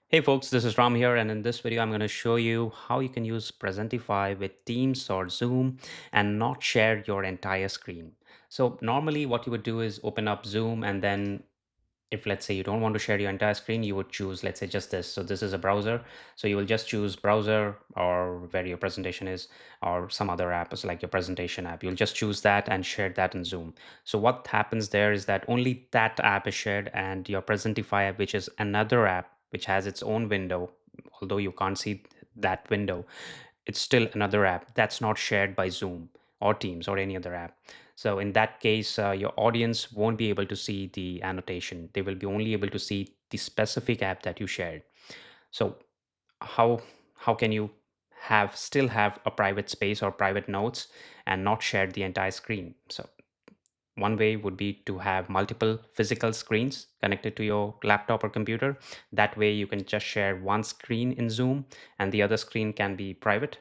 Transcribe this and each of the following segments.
Hey folks, this is Ram here, and in this video, I'm going to show you how you can use Presentify with Teams or Zoom and not share your entire screen. So normally what you would do is open up Zoom, and then if let's say you don't want to share your entire screen, you would choose, let's say, just this. So this is a browser. So you will just choose browser or where your presentation is, or some other app, so like your presentation app. You'll just choose that and share that in Zoom. So what happens there is that only that app is shared, and your Presentify app, which is another app which has its own window, although you can't see that window, it's still another app that's not shared by Zoom or Teams or any other app. So in that case, your audience won't be able to see the annotation. They will be only able to see the specific app that you shared. So how how can you still have a private space or private notes and not share the entire screen? So one way would be to have multiple physical screens connected to your laptop or computer. That way you can just share one screen in Zoom and the other screen can be private.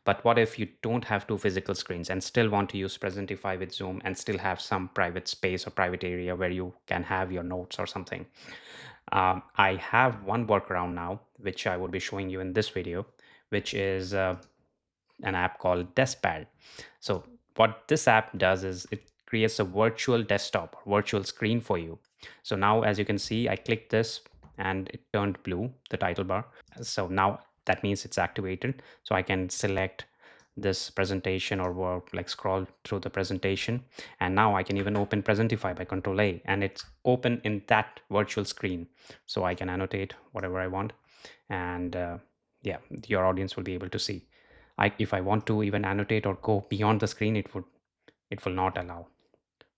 But what if you don't have two physical screens and still want to use Presentify with Zoom and still have some private space or private area where you can have your notes or something? I have one workaround now, which I will be showing you in this video, which is an app called Deskpad. So what this app does is it creates a virtual desktop, virtual screen for you. So now, as you can see, I clicked this and it turned blue, the title bar. So now that means it's activated. So I can select this presentation or work, like scroll through the presentation. And now I can even open Presentify by Control A, and it's open in that virtual screen. So I can annotate whatever I want. And yeah, your audience will be able to see. If I want to even annotate or go beyond the screen, it will not allow.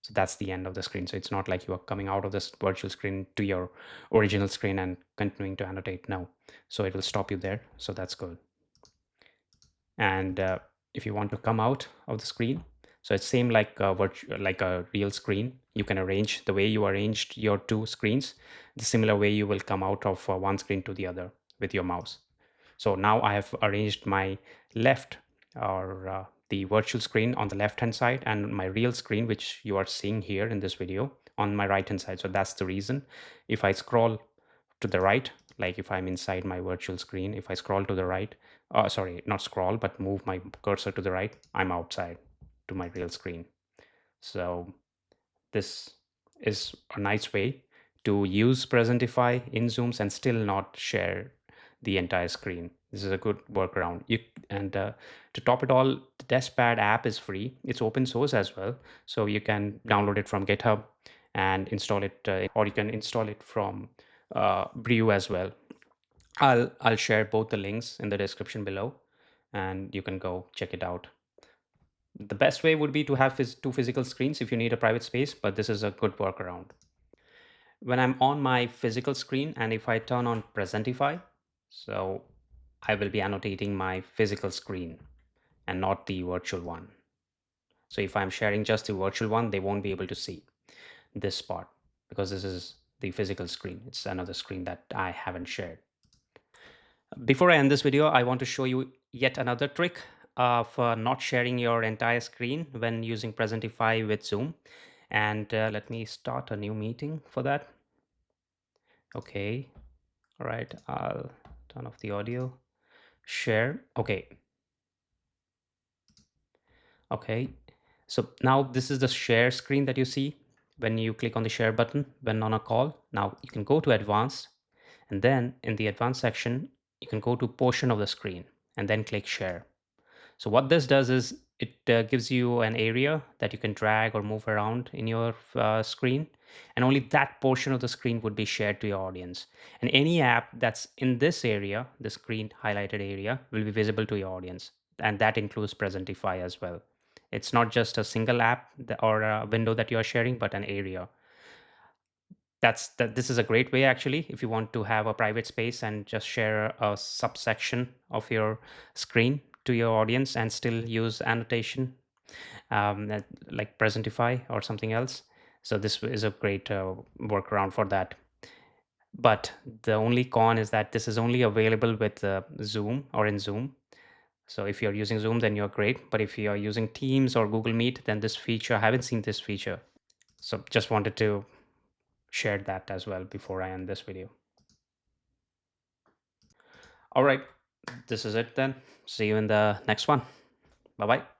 So that's the end of the screen. So it's not like you are coming out of this virtual screen to your original screen and continuing to annotate. No. So it will stop you there. So that's good. And if you want to come out of the screen, so it's same like like a real screen. You can arrange the way you arranged your two screens, the similar way you will come out of one screen to the other with your mouse. So now I have arranged my left, or the virtual screen, on the left hand side, and my real screen, which you are seeing here in this video, on my right hand side. So that's the reason. If I scroll to the right, like if I'm inside my virtual screen, if I scroll to the right, sorry, not scroll, but move my cursor to the right, I'm outside to my real screen. So this is a nice way to use Presentify in Zooms and still not share the entire screen. This is a good workaround. And to top it all, the Deskpad app is free. It's open source as well, so you can download it from GitHub and install it, or you can install it from Brew as well. I'll share both the links in the description below, and you can go check it out. The best way would be to have two physical screens if you need a private space, but this is a good workaround. When I'm on my physical screen and if I turn on Presentify, so I will be annotating my physical screen and not the virtual one. So if I'm sharing just the virtual one, they won't be able to see this part because this is the physical screen. It's another screen that I haven't shared. Before I end this video, I want to show you yet another trick of not sharing your entire screen when using Presentify with Zoom. And let me start a new meeting for that. Okay. All right. I'll turn off the audio. Share. Okay. Okay. So now this is the share screen that you see when you click on the share button when on a call. Now you can go to advanced, and then in the advanced section, you can go to portion of the screen and then click share. So what this does is it gives you an area that you can drag or move around in your screen, and only that portion of the screen would be shared to your audience. And any app that's in this area, the screen highlighted area, will be visible to your audience, and that includes Presentify as well. It's not just a single app or a window that you are sharing, but an area. This is a great way actually if you want to have a private space and just share a subsection of your screen to your audience and still use annotation, like Presentify or something else. So this is a great workaround for that. But the only con is that this is only available with Zoom or in Zoom. So if you're using Zoom, then you're great. But if you're using Teams or Google Meet, then this feature, I haven't seen this feature. So just wanted to share that as well before I end this video. All right, this is it then. See you in the next one. Bye bye.